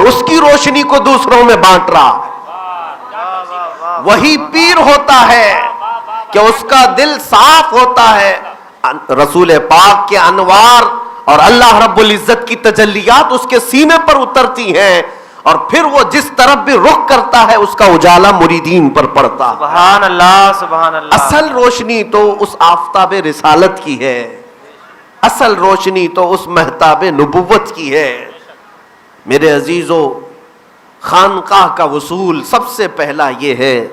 اس کی روشنی کو دوسروں میں بانٹ رہا ہے. وہی پیر ہوتا ہے کہ اس کا دل صاف ہوتا ہے, رسول پاک کے انوار اور اللہ رب العزت کی تجلیات اس کے سینے پر اترتی ہیں, اور پھر وہ جس طرف بھی رخ کرتا ہے اس کا اجالا مریدین پر پڑتا ہے. سبحان اللہ سبحان اللہ. اصل روشنی تو اس آفتاب رسالت کی ہے, اصل روشنی تو اس مہتاب نبوت کی ہے. میرے عزیزو, خانقاہ کا وصول سب سے پہلا یہ ہے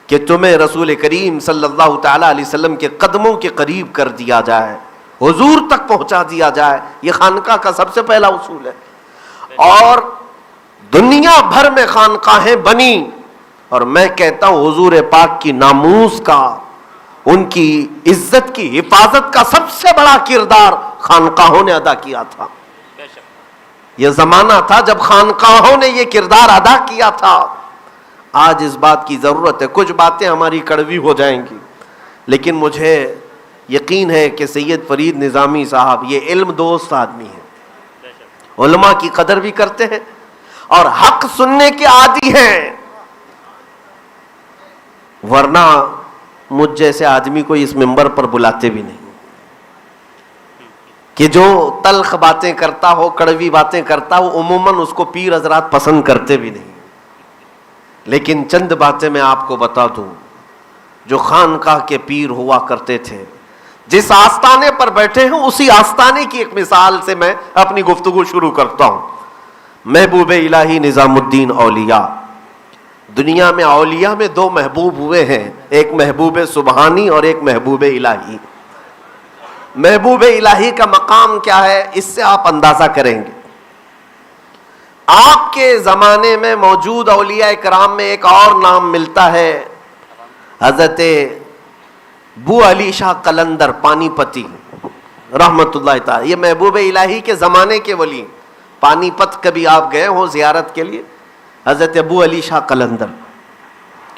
کہ تمہیں رسول کریم صلی اللہ تعالی علیہ وسلم کے قدموں کے قریب کر دیا جائے, حضور تک پہنچا دیا جائے. یہ خانقاہ کا سب سے پہلا اصول ہے. اور دنیا بھر میں خانقاہیں بنی, اور میں کہتا ہوں حضور پاک کی ناموس کا, ان کی عزت کی حفاظت کا سب سے بڑا کردار خانقاہوں نے ادا کیا تھا. یہ زمانہ تھا جب خانقاہوں نے یہ کردار ادا کیا تھا. آج اس بات کی ضرورت ہے. کچھ باتیں ہماری کڑوی ہو جائیں گی, لیکن مجھے یقین ہے کہ سید فرید نظامی صاحب یہ علم دوست آدمی ہیں, علماء کی قدر بھی کرتے ہیں اور حق سننے کے عادی ہیں. ورنہ مجھ جیسے آدمی کو اس منبر پر بلاتے بھی نہیں, کہ جو تلخ باتیں کرتا ہو, کڑوی باتیں کرتا ہو, عموماً اس کو پیر حضرات پسند کرتے بھی نہیں. لیکن چند باتیں میں آپ کو بتا دوں. جو خانقاہ کے پیر ہوا کرتے تھے, جس آستانے پر بیٹھے ہیں اسی آستانے کی ایک مثال سے میں اپنی گفتگو شروع کرتا ہوں. محبوب الہی نظام الدین اولیاء. دنیا میں اولیاء میں دو محبوب ہوئے ہیں, ایک محبوب سبحانی اور ایک محبوب الہی. محبوب الہی کا مقام کیا ہے اس سے آپ اندازہ کریں گے. آپ کے زمانے میں موجود اولیاء کرام میں ایک اور نام ملتا ہے, حضرت بو علی شاہ قلندر پانی پتی رحمت اللہ تعالی. یہ محبوب الہی کے زمانے کے ولی. پانی پت کبھی آپ گئے ہو زیارت کے لیے, حضرت ابو علی شاہ قلندر,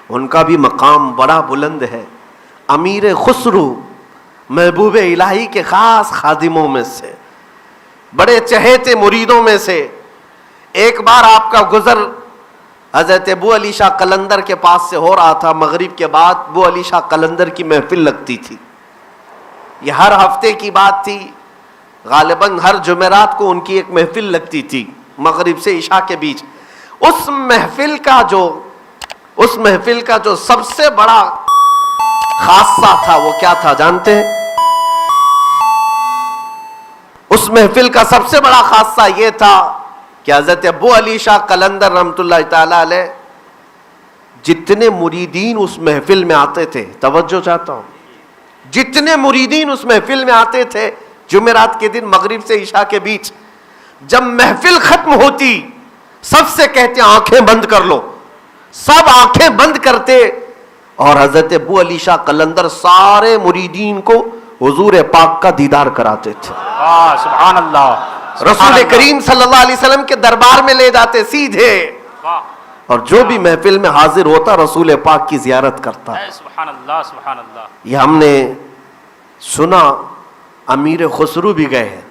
ان کا بھی مقام بڑا بلند ہے. امیر خسرو محبوب الہی کے خاص خادموں میں سے, بڑے چہیتے مریدوں میں سے. ایک بار آپ کا گزر حضرت ابو علی شاہ قلندر کے پاس سے ہو رہا تھا. مغرب کے بعد ابو علی شاہ قلندر کی محفل لگتی تھی. یہ ہر ہفتے کی بات تھی, غالباً ہر جمعرات کو ان کی ایک محفل لگتی تھی مغرب سے عشاء کے بیچ. اس محفل کا جو سب سے بڑا خاصہ تھا وہ کیا تھا جانتے ہیں؟ اس محفل کا سب سے بڑا خاصہ یہ تھا کہ حضرت ابو علی شاہ قلندر رحمت اللہ تعالی علیہ, جتنے مریدین اس محفل میں آتے تھے, توجہ چاہتا ہوں, جتنے مریدین اس محفل میں آتے تھے جمعرات کے دن مغرب سے عشاء کے بیچ, جب محفل ختم ہوتی سب سے کہتے آنکھیں بند کر لو. سب آنکھیں بند کرتے اور حضرت ابو علی شاہ قلندر سارے مریدین کو حضور پاک کا دیدار کراتے تھے. سبحان اللہ. رسول کریم صلی اللہ علیہ وسلم کے دربار میں لے جاتے سیدھے, اور جو بھی محفل میں حاضر ہوتا رسول پاک کی زیارت کرتا. سبحان اللہ سبحان اللہ. یہ ہم نے سنا. امیر خسرو بھی گئے ہیں,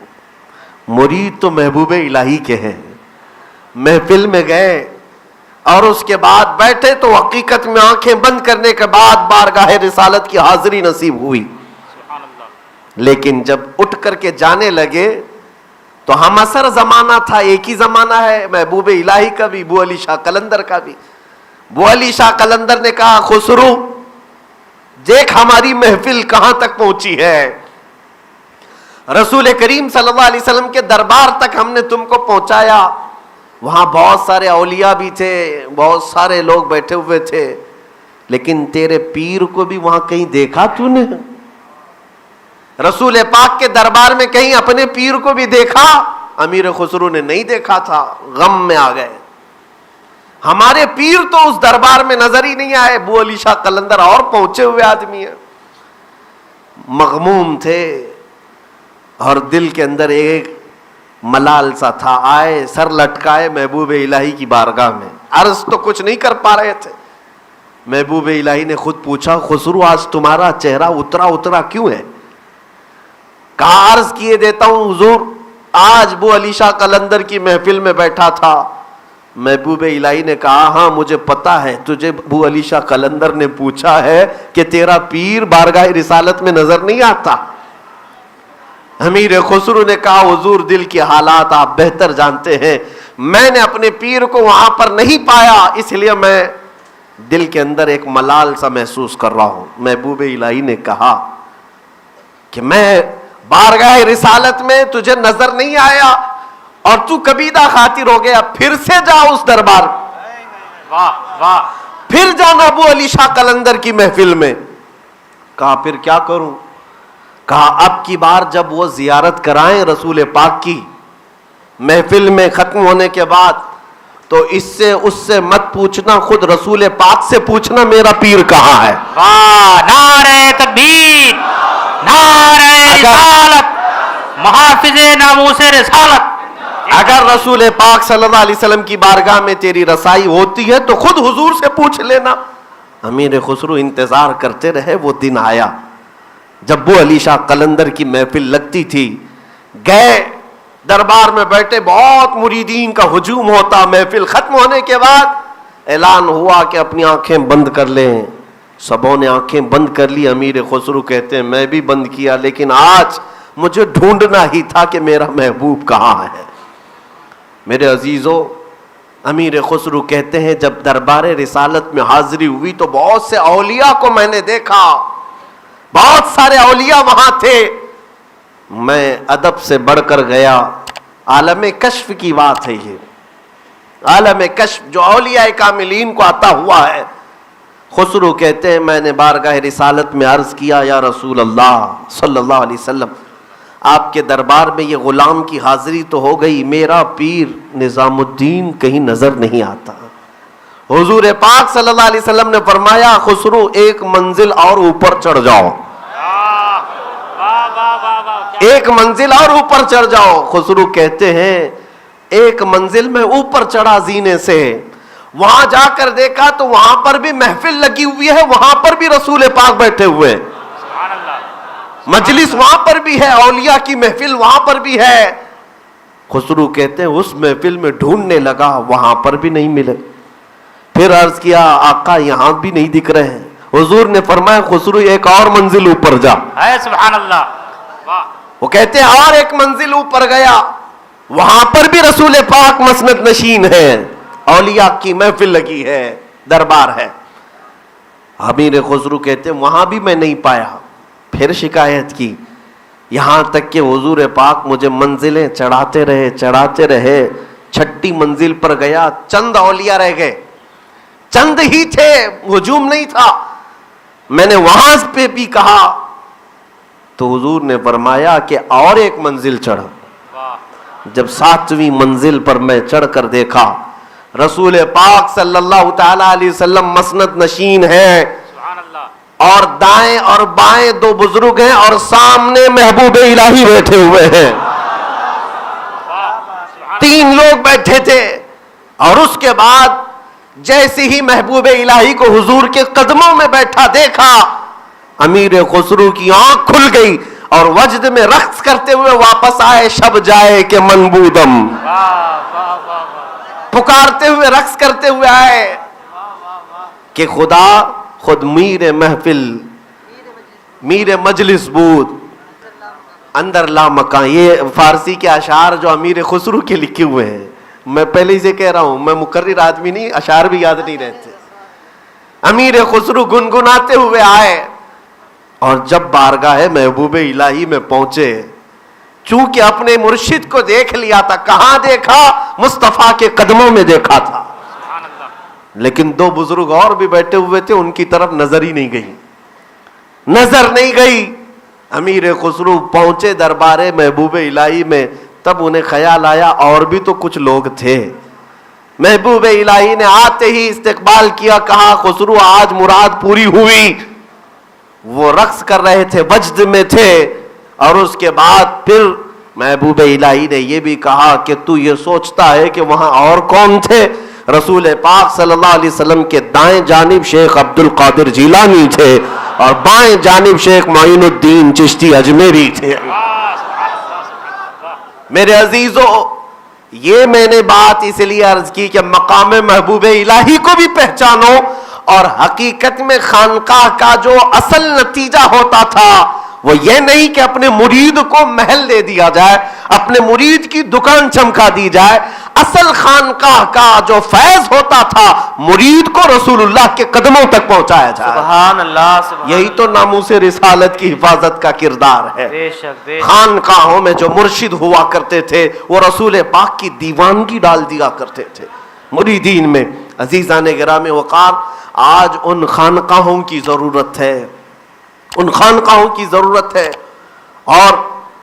مرید تو محبوب الہی کے ہیں, محفل میں گئے اور اس کے بعد بیٹھے تو حقیقت میں آنکھیں بند کرنے کے بعد بارگاہ رسالت کی حاضری نصیب ہوئی. لیکن جب اٹھ کر کے جانے لگے تو ہم اثر زمانہ تھا, ایک ہی زمانہ ہے, محبوب الہی کا بھی ابو علی شاہ قلندر کا بھی. ابو علی شاہ قلندر نے کہا خسرو دیکھ ہماری محفل کہاں تک پہنچی ہے. رسول کریم صلی اللہ علیہ وسلم کے دربار تک ہم نے تم کو پہنچایا. وہاں بہت سارے اولیاء بھی تھے, بہت سارے لوگ بیٹھے ہوئے تھے, لیکن تیرے پیر کو بھی وہاں کہیں دیکھا تو نے؟ رسول پاک کے دربار میں کہیں اپنے پیر کو بھی دیکھا؟ امیر خسرو نے نہیں دیکھا تھا. غم میں آ گئے, ہمارے پیر تو اس دربار میں نظر ہی نہیں آئے. ابو علی شاہ قلندر اور پہنچے ہوئے آدمی ہیں, مغموم تھے اور دل کے اندر ایک ملال سا تھا. آئے سر لٹکائے محبوب الہی کی بارگاہ میں, عرض تو کچھ نہیں کر پا رہے تھے. محبوب الہی نے خود پوچھا خسرو آج تمہارا چہرہ اترا کیوں ہے؟ کہا عرض کیے دیتا ہوں حضور, آج ابو علی شاہ قلندر کی محفل میں بیٹھا تھا, محبوب الہی نے کہا ہاں مجھے پتا ہے تجھے ابو علی شاہ قلندر نے پوچھا ہے کہ تیرا پیر بارگاہ رسالت میں نظر نہیں آتا. امیر خسرو نے کہا حضور دل کے حالات آپ بہتر جانتے ہیں, میں نے اپنے پیر کو وہاں پر نہیں پایا, اس لیے میں دل کے اندر ایک ملال سا محسوس کر رہا ہوں. محبوب الہی نے کہا کہ میں بارگاہ رسالت میں تجھے نظر نہیں آیا اور تو کبیدہ خاطر ہو گیا, پھر سے جا اس دربار, واہ واہ. پھر جانا ابو علی شاہ قلندر کی محفل میں. کہا پھر کیا کروں؟ کہا اب کی بار جب وہ زیارت کرائیں رسول پاک کی محفل میں ختم ہونے کے بعد, تو اس سے مت پوچھنا, خود رسول پاک سے پوچھنا میرا پیر کہاں ہے. واہ, نعرہ تکبیر, نعرہ رسالت, محافظ ناموس رسالت. اگر رسول پاک صلی اللہ علیہ وسلم کی بارگاہ میں تیری رسائی ہوتی ہے تو خود حضور سے پوچھ لینا. امیر خسرو انتظار کرتے رہے. وہ دن آیا جب ابو علی شاہ قلندر کی محفل لگتی تھی. گئے دربار میں بیٹھے, بہت مریدین کا ہجوم ہوتا. محفل ختم ہونے کے بعد اعلان ہوا کہ اپنی آنکھیں بند کر لیں. سبوں نے آنکھیں بند کر لی. امیر خسرو کہتے ہیں میں بھی بند کیا, لیکن آج مجھے ڈھونڈنا ہی تھا کہ میرا محبوب کہاں ہے. میرے عزیزوں, امیر خسرو کہتے ہیں جب دربار رسالت میں حاضری ہوئی تو بہت سے اولیاء کو میں نے دیکھا, بہت سارے اولیاء وہاں تھے. میں ادب سے بڑھ کر گیا. عالم کشف کی بات ہے یہ, عالم کشف جو اولیاء کاملین کو عطا ہوا ہے. خسرو کہتے ہیں میں نے بارگاہ رسالت میں عرض کیا یا رسول اللہ صلی اللہ علیہ وسلم, آپ کے دربار میں یہ غلام کی حاضری تو ہو گئی, میرا پیر نظام الدین کہیں نظر نہیں آتا. حضور پاک صلی اللہ علیہ وسلم نے فرمایا خسرو ایک منزل اور اوپر چڑھ جاؤ, ایک منزل اور اوپر چڑھ جاؤ. خسرو کہتے ہیں ایک منزل میں اوپر چڑھا زینے سے, وہاں جا کر دیکھا تو وہاں پر بھی محفل لگی ہوئی ہے, وہاں پر بھی رسول پاک بیٹھے ہوئے ہیں, مجلس وہاں پر بھی ہے, اولیاء کی محفل وہاں پر بھی ہے. خسرو کہتے ہیں اس محفل میں ڈھونڈنے لگا, وہاں پر بھی نہیں ملے. پھر عرض کیا آقا یہاں بھی نہیں دکھ رہے ہیں. حضور نے فرمایا خسرو ایک اور منزل اوپر جا. سبحان اللہ. وہ کہتے ہیں اور ایک منزل اوپر گیا, وہاں پر بھی رسول پاک مسند نشین ہے, اولیاء کی محفل لگی ہے, دربار ہے. امیر خسرو کہتے ہیں وہاں بھی میں نہیں پایا. پھر شکایت کی, یہاں تک کہ حضور پاک مجھے منزلیں چڑھاتے رہے. چھٹی منزل پر گیا, چند اولیاء رہ گئے, چند ہی تھے, ہجوم نہیں تھا. میں نے وہاں پہ بھی کہا تو حضور نے فرمایا کہ اور ایک منزل چڑھ. جب 7ویں منزل پر میں چڑھ کر دیکھا رسول پاک صلی اللہ تعالی علیہ وسلم مسند نشین ہے, اور دائیں اور بائیں 2 بزرگ ہیں, اور سامنے محبوب الہی بیٹھے ہوئے ہیں. 3 لوگ بیٹھے تھے. اور اس کے بعد جیسے ہی محبوب الہی کو حضور کے قدموں میں بیٹھا دیکھا, امیر خسرو کی آنکھ کھل گئی اور وجد میں رقص کرتے ہوئے واپس آئے. شب جائے کہ منبودم, پکارتے ہوئے رقص کرتے ہوئے آئے کہ خدا خود میر محفل, میر مجلس بود, اندر لا مکان. یہ فارسی کے اشعار جو امیر خسرو کے لکھے ہوئے ہیں, میں پہلے ہی سے کہہ رہا ہوں میں مقرر آدمی نہیں, اشعار بھی یاد نہیں رہتے. امیر خسرو گنگناتے ہوئے آئے, اور جب بارگاہ محبوب الہی میں پہنچے, چونکہ اپنے مرشد کو دیکھ لیا تھا. کہاں دیکھا؟ مصطفیٰ کے قدموں میں دیکھا تھا. لیکن 2 بزرگ اور بھی بیٹھے ہوئے تھے, ان کی طرف نظر ہی نہیں گئی, نظر نہیں گئی. امیر خسرو پہنچے دربار محبوب الہی میں, تب انہیں خیال آیا اور بھی تو کچھ لوگ تھے. محبوب الہی نے آتے ہی استقبال کیا, کہا خسرو آج مراد پوری ہوئی. وہ رقص کر رہے تھے, وجد میں تھے. اور اس کے بعد پھر محبوب الہی نے یہ بھی کہا کہ تو یہ سوچتا ہے کہ وہاں اور کون تھے؟ رسول پاک صلی اللہ علیہ وسلم کے دائیں جانب شیخ عبد القادر جیلانی تھے, اور بائیں جانب شیخ معین الدین چشتی اجمیری تھے. میرے عزیزو, یہ میں نے بات اس لیے عرض کی کہ مقام محبوب الہی کو بھی پہچانو، اور حقیقت میں خانقاہ کا جو اصل نتیجہ ہوتا تھا وہ یہ نہیں کہ اپنے مرید کو محل دے دیا جائے، اپنے مرید کی دکان چمکا دی جائے، اصل خانقاہ کا جو فیض ہوتا تھا مرید کو رسول اللہ کے قدموں تک پہنچایا جائے۔ سبحان اللہ، سبحان یہی تو ناموس رسالت کی حفاظت کا کردار ہے۔ بے شک بے شک۔ خانقاہوں میں جو مرشد ہوا کرتے تھے وہ رسول پاک کی دیوانگی ڈال دیا کرتے تھے مریدین میں۔ عزیزان گرامی وقار، آج ان خانقاہوں کی ضرورت ہے، ان خانقاہوں کی ضرورت ہے، اور